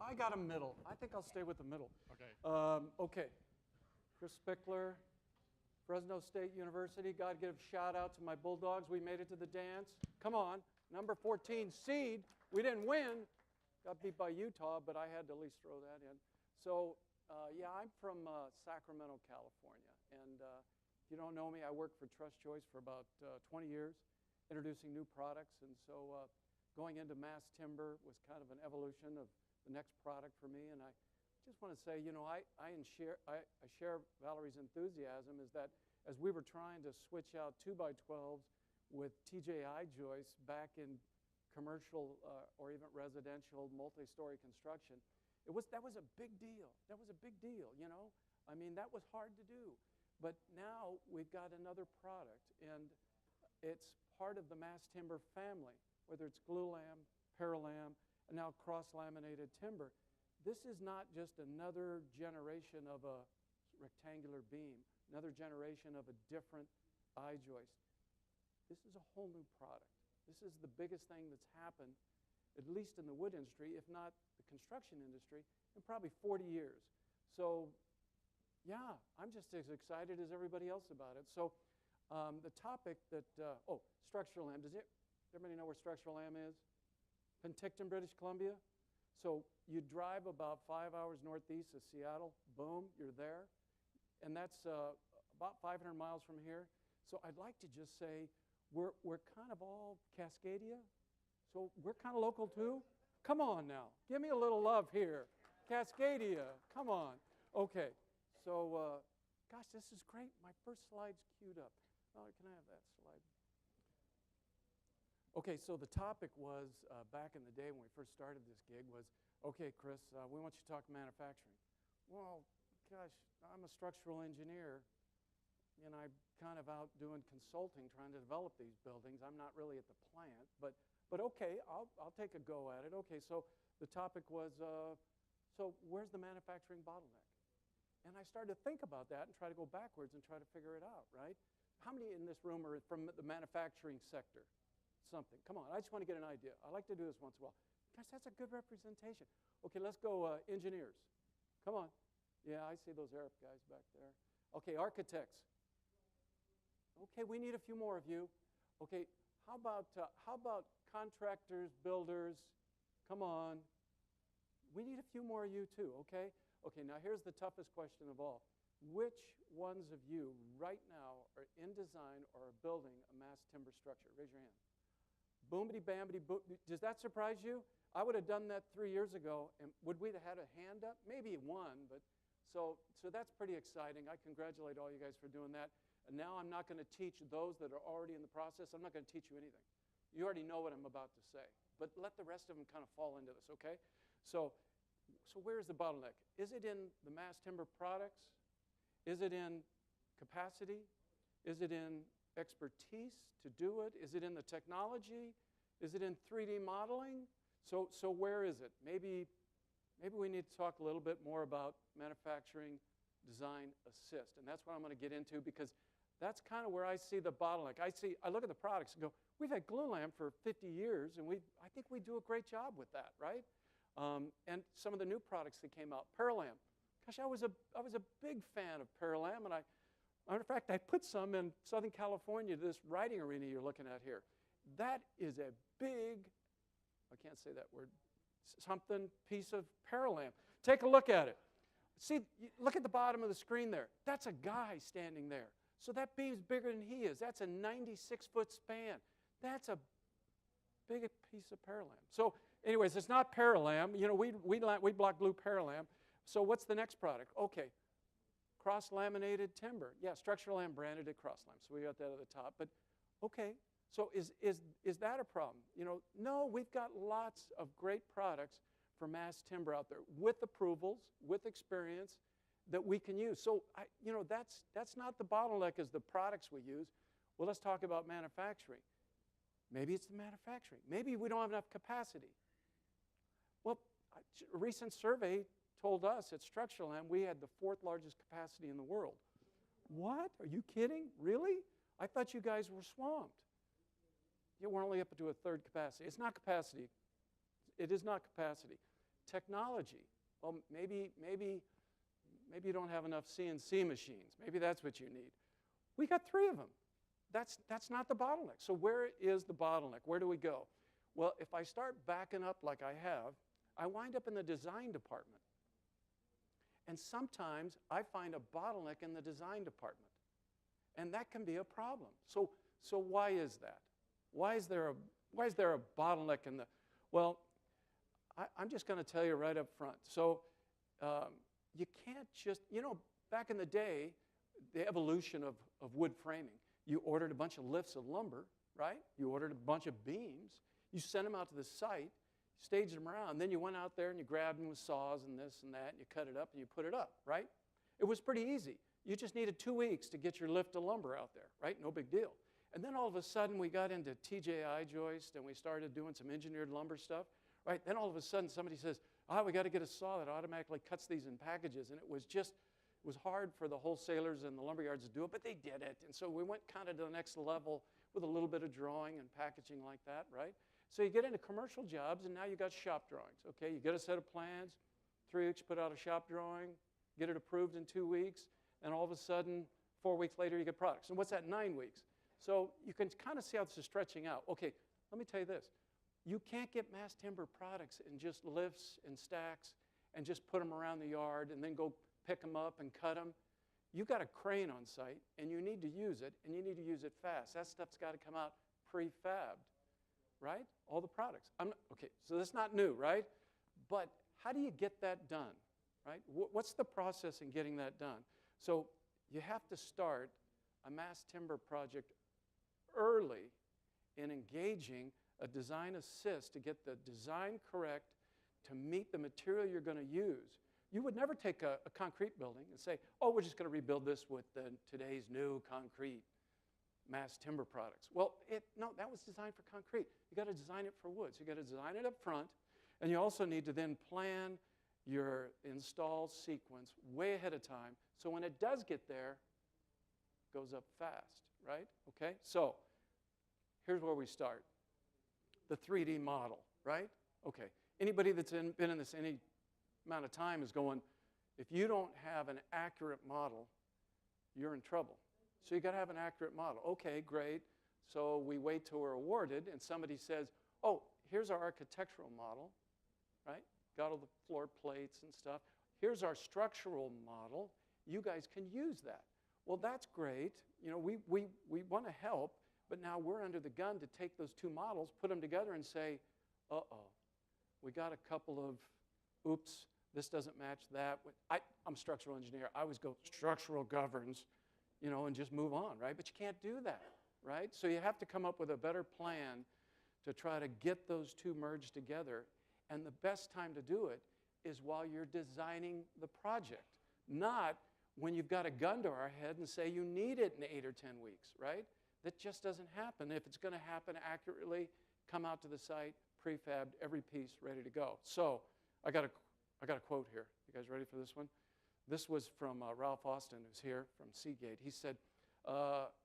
I got a middle. I think I'll stay with the middle. Okay. Okay. Chris Spickler, Fresno State University. Got to give a shout out to my Bulldogs. We made it to the dance. Come on. Number 14 seed. We didn't win. Got beat by Utah, but I had to at least throw that in. So, yeah, I'm from Sacramento, California. And if you don't know me, I worked for Trust Choice for about 20 years, introducing new products. And so going into mass timber was kind of an evolution of the next product for me. And I just want to say, you know, I share Valerie's enthusiasm is that as we were trying to switch out 2x12s with TJI joists back in commercial or even residential multi-story construction, that was a big deal. That was a big deal, you know. I mean, that was hard to do. But now we've got another product, and it's part of the mass timber family, whether it's glulam, paralam, and now cross-laminated timber. This is not just another generation of a rectangular beam, another generation of a different I-joist. This is a whole new product. This is the biggest thing that's happened, at least in the wood industry, if not the construction industry, in probably 40 years. So, yeah, I'm just as excited as everybody else about it. So, the topic that, structural lam. Does everybody know where structural lam is? Penticton, British Columbia. So you drive about 5 hours northeast of Seattle, boom, you're there. And that's about 500 miles from here. So I'd like to just say we're kind of all Cascadia. So we're kind of local too. Come on now, give me a little love here. Cascadia, come on. Okay, so gosh, this is great. My first slide's queued up. Oh, can I have that slide? Okay, so the topic was, back in the day when we first started this gig was, okay, Chris, we want you to talk manufacturing. Well, gosh, I'm a structural engineer, and I'm kind of out doing consulting, trying to develop these buildings. I'm not really at the plant, but okay, I'll take a go at it. Okay, so the topic was, so where's the manufacturing bottleneck? And I started to think about that and try to go backwards and try to figure it out, right? How many in this room are from the manufacturing sector? Something. Come on, I just want to get an idea. I like to do this once in a while. Gosh, that's a good representation. Okay, let's go engineers. Come on. Yeah, I see those Arab guys back there. Okay, architects. Okay, we need a few more of you. Okay, how about contractors, builders? Come on. We need a few more of you too, okay? Okay, now here's the toughest question of all. Which ones of you right now are in design or are building a mass timber structure? Raise your hand. Boomity bambity boom. Does that surprise you? I would have done that 3 years ago, and would we have had a hand up? Maybe one, but so that's pretty exciting. I congratulate all you guys for doing that. And now I'm not going to teach those that are already in the process. I'm not going to teach you anything. You already know what I'm about to say. But let the rest of them kind of fall into this, okay? So where's the bottleneck? Is it in the mass timber products? Is it in capacity? Is it in expertise to do it? Is it in the technology? Is it in 3D modeling? So where is it? Maybe we need to talk a little bit more about manufacturing design assist. And that's what I'm going to get into because that's kind of where I see the bottleneck. I look at the products and go, we've had glulam for 50 years, and I think we do a great job with that, right? And some of the new products that came out, paralam. Gosh, I was a big fan of paralam, and matter of fact, I put some in Southern California, this riding arena you're looking at here. That is a big, I can't say that word, something piece of paralam. Take a look at it. See, look at the bottom of the screen there. That's a guy standing there. So that beam's bigger than he is. That's a 96-foot span. That's a big piece of paralam. So anyways, it's not paralam. You know, we block glue paralam. So what's the next product? Okay. Cross-laminated timber. Yeah, structural lam branded at cross-lam. So we got that at the top. But okay, so is that a problem? You know, no, we've got lots of great products for mass timber out there with approvals, with experience that we can use. So you know, that's not the bottleneck is the products we use. Well, let's talk about manufacturing. Maybe it's the manufacturing. Maybe we don't have enough capacity. Well, a recent survey told us at Structural Lam we had the 4th largest capacity in the world. What? Are you kidding? Really? I thought you guys were swamped. Yeah, we're only up to a 3rd capacity. It's not capacity. It is not capacity. Technology. Well, maybe you don't have enough CNC machines. Maybe that's what you need. We got 3 of them. That's not the bottleneck. So where is the bottleneck? Where do we go? Well, if I start backing up like I have, I wind up in the design department. And sometimes I find a bottleneck in the design department. And that can be a problem. So why is that? Why is there a bottleneck in the... Well, I'm just going to tell you right up front. So you can't just... back in the day, the evolution of wood framing, you ordered a bunch of lifts of lumber, right? You ordered a bunch of beams. You sent them out to the site, staged them around. Then you went out there and you grabbed them with saws and this and that, and you cut it up and you put it up, right? It was pretty easy. You just needed 2 weeks to get your lift of lumber out there, right? No big deal. And then all of a sudden we got into TJI joist and we started doing some engineered lumber stuff, right? Then all of a sudden somebody says, we got to get a saw that automatically cuts these in packages. And it was hard for the wholesalers and the lumberyards to do it, but they did it. And so we went kind of to the next level with a little bit of drawing and packaging like that, right? So you get into commercial jobs, and now you got shop drawings, okay? You get a set of plans, 3 weeks, put out a shop drawing, get it approved in 2 weeks, and all of a sudden, 4 weeks later, you get products. And what's that, 9 weeks? So you can kind of see how this is stretching out. Okay, let me tell you this. You can't get mass timber products in just lifts and stacks and just put them around the yard and then go pick them up and cut them. You've got a crane on site, and you need to use it, and you need to use it fast. That stuff's got to come out prefabbed, right? All the products. Okay, so that's not new, right? But how do you get that done, right? What's the process in getting that done? So you have to start a mass timber project early in engaging a design assist to get the design correct to meet the material you're going to use. You would never take a concrete building and say, we're just going to rebuild this with today's new concrete mass timber products. Well, no, that was designed for concrete. You got to design it for wood. So you got to design it up front, and you also need to then plan your install sequence way ahead of time, so when it does get there, it goes up fast, right? Okay, so here's where we start. The 3D model, right? Okay, anybody that's been in this any amount of time is going, if you don't have an accurate model, you're in trouble. So you got to have an accurate model. Okay, great. So we wait till we're awarded, and somebody says, here's our architectural model, right? Got all the floor plates and stuff. Here's our structural model. You guys can use that. Well, that's great. We want to help, but now we're under the gun to take those 2 models, put them together, and say, we got a couple of, oops, this doesn't match that. I'm a structural engineer. I always go, structural governs, and just move on, right? But you can't do that, right? So you have to come up with a better plan to try to get those 2 merged together. And the best time to do it is while you're designing the project, not when you've got a gun to our head and say you need it in 8 or 10 weeks, right? That just doesn't happen. If it's going to happen accurately, come out to the site, prefabbed, every piece ready to go. So I got a quote here. You guys ready for this one? This was from Ralph Austin, who's here from Seagate. He said,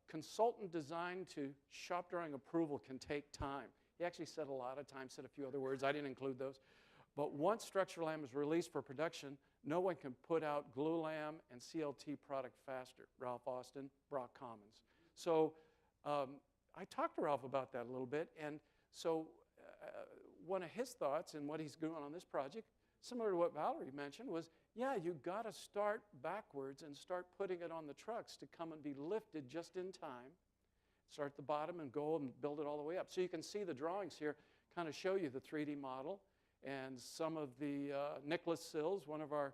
consultant design to shop drawing approval can take time. He actually said a lot of times, said a few other words. I didn't include those. But once structural-lam is released for production, no one can put out glulam and CLT product faster. Ralph Austin, Brock Commons. So I talked to Ralph about that a little bit. And so one of his thoughts and what he's doing on this project, similar to what Valerie mentioned, was, you've got to start backwards and start putting it on the trucks to come and be lifted just in time. Start at the bottom and go and build it all the way up. So you can see the drawings here kind of show you the 3D model and some of the Nicholas Sills, one of our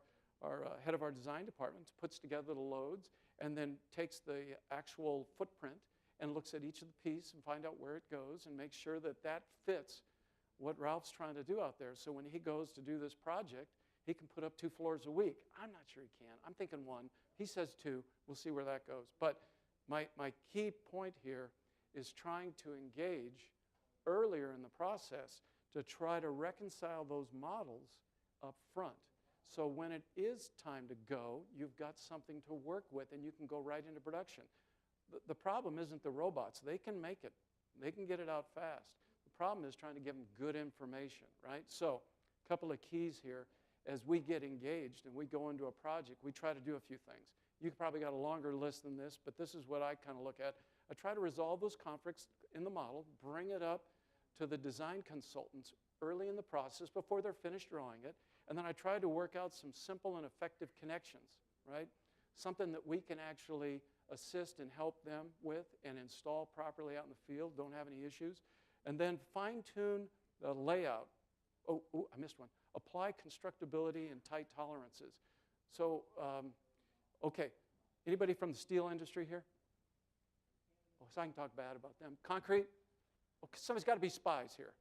head of our design department, puts together the loads and then takes the actual footprint and looks at each of the pieces and find out where it goes and make sure that that fits what Ralph's trying to do out there. So when he goes to do this project, he can put up 2 floors a week. I'm not sure he can. I'm thinking 1. He says 2. We'll see where that goes. But my key point here is trying to engage earlier in the process to try to reconcile those models up front. So when it is time to go, you've got something to work with and you can go right into production. The problem isn't the robots. They can make it. They can get it out fast. The problem is trying to give them good information, right? So couple of keys here. As we get engaged and we go into a project, we try to do a few things. You probably got a longer list than this, but this is what I kind of look at. I try to resolve those conflicts in the model, bring it up to the design consultants early in the process before they're finished drawing it, and then I try to work out some simple and effective connections, right? Something that we can actually assist and help them with and install properly out in the field, don't have any issues. And then fine-tune the layout. Oh, I missed one. Apply constructability and tight tolerances. So, okay, anybody from the steel industry here? Oh, so I can talk bad about them. Concrete? Okay, somebody's got to be spies here.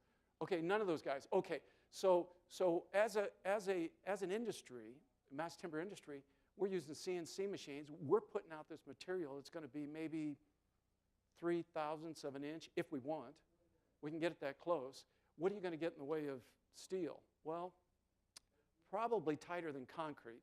Okay, none of those guys. Okay, so as an industry, mass timber industry, we're using CNC machines. We're putting out this material that's going to be maybe 3/1000ths of an inch if we want. We can get it that close. What are you going to get in the way of steel? Well, probably tighter than concrete.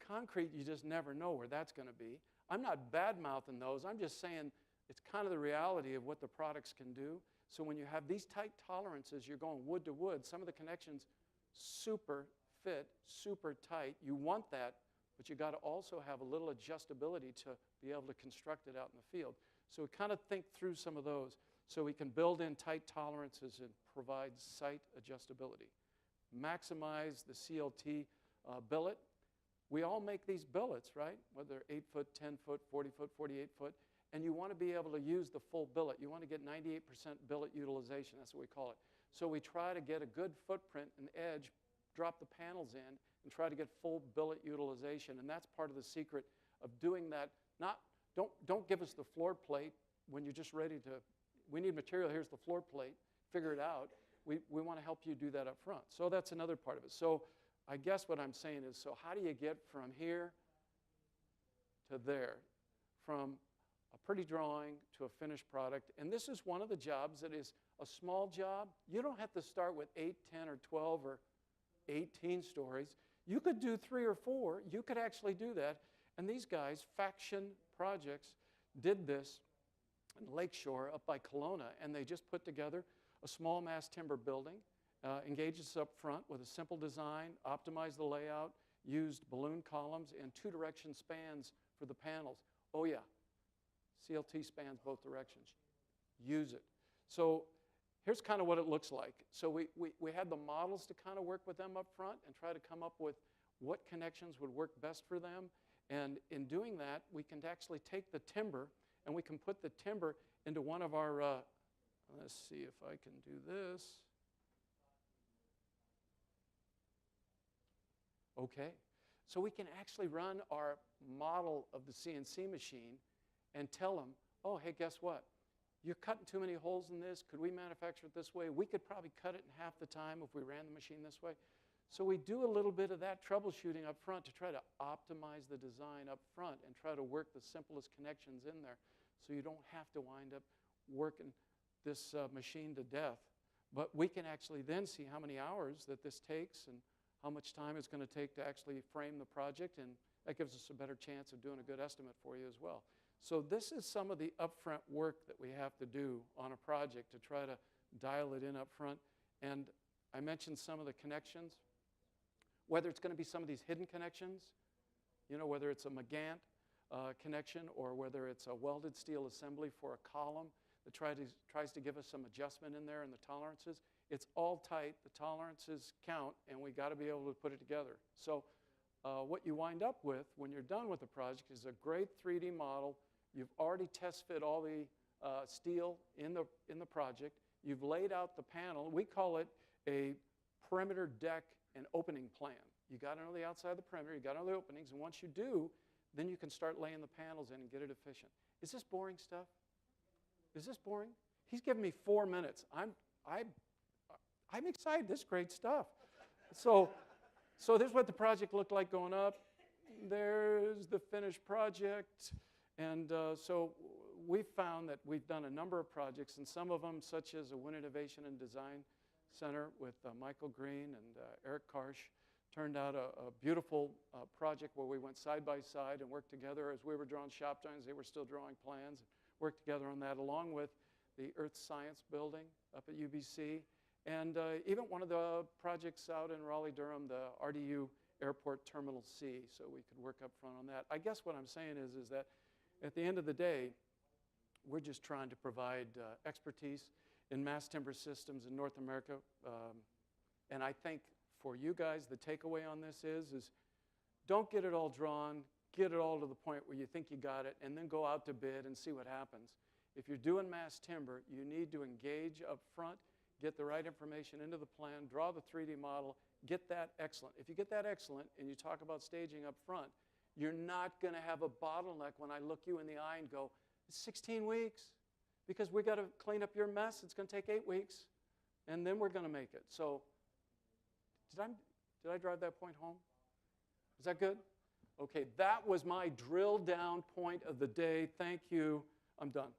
Concrete, you just never know where that's going to be. I'm not bad-mouthing those. I'm just saying it's kind of the reality of what the products can do. So when you have these tight tolerances, you're going wood to wood. Some of the connections super fit, super tight. You want that, but you got to also have a little adjustability to be able to construct it out in the field. So we kind of think through some of those so we can build in tight tolerances and provide site adjustability. Maximize the CLT billet. We all make these billets, right? Whether 8 foot, 10 foot, 40 foot, 48 foot. And you want to be able to use the full billet. You want to get 98% billet utilization. That's what we call it. So we try to get a good footprint and edge, drop the panels in, and try to get full billet utilization. And that's part of the secret of doing that. Don't give us the floor plate when you're just ready to, we need material, here's the floor plate, figure it out. We want to help you do that up front. So that's another part of it. So I guess what I'm saying is, so how do you get from here to there? From a pretty drawing to a finished product. And this is one of the jobs that is a small job. You don't have to start with 8, 10, or 12, or 18 stories. You could do 3 or 4. You could actually do that. And these guys, Faction Projects, did this in Lakeshore up by Kelowna, and they just put together a small mass timber building, engaged us up front with a simple design, optimized the layout, used balloon columns and 2-direction spans for the panels. Oh yeah, CLT spans both directions. Use it. So here's kind of what it looks like. So we had the models to kind of work with them up front and try to come up with what connections would work best for them. And in doing that, we can actually take the timber and we can put the timber into one of our, let's see if I can do this. Okay. So we can actually run our model of the CNC machine and tell them, oh, hey, guess what? You're cutting too many holes in this. Could we manufacture it this way? We could probably cut it in half the time if we ran the machine this way. So we do a little bit of that troubleshooting up front to try to optimize the design up front and try to work the simplest connections in there so you don't have to wind up working this machine to death. But we can actually then see how many hours that this takes and how much time it's going to take to actually frame the project, and that gives us a better chance of doing a good estimate for you as well. So this is some of the upfront work that we have to do on a project to try to dial it in up front. And I mentioned some of the connections, whether it's going to be some of these hidden connections, you know, whether it's a Magant connection or whether it's a welded steel assembly for a column that tries to give us some adjustment in there in the tolerances. It's all tight. The tolerances count, and we got to be able to put it together. So what you wind up with when you're done with the project is a great 3D model. You've already test fit all the steel in the project. You've laid out the panel. We call it a perimeter deck and opening plan. You got to know the outside of the perimeter. You got to know the openings, and once you do, then you can start laying the panels in and get it efficient. Is this boring stuff? Is this boring? He's giving me 4 minutes. I'm excited. This is great stuff. So this is what the project looked like going up. There's the finished project. And so we found that we've done a number of projects, and some of them, such as a Wind Innovation and Design Center with Michael Green and Eric Karsh, turned out a beautiful project where we went side by side and worked together. As we were drawing shop drawings, they were still drawing plans. Worked together on that, along with the Earth Science Building up at UBC And even one of the projects out in Raleigh-Durham, the RDU Airport Terminal C, so we could work up front on that. I guess what I'm saying is that at the end of the day, we're just trying to provide expertise in mass timber systems in North America. And I think for you guys, the takeaway on this is don't get it all drawn, get it all to the point where you think you got it, and then go out to bid and see what happens. If you're doing mass timber, you need to engage up front, get the right information into the plan, draw the 3D model, get that excellent. If you get that excellent and you talk about staging up front, you're not going to have a bottleneck when I look you in the eye and go, it's 16 weeks because we got to clean up your mess. It's going to take 8 weeks, and then we're going to make it. So did I drive that point home? Is that good? Okay, that was my drill down point of the day. Thank you. I'm done.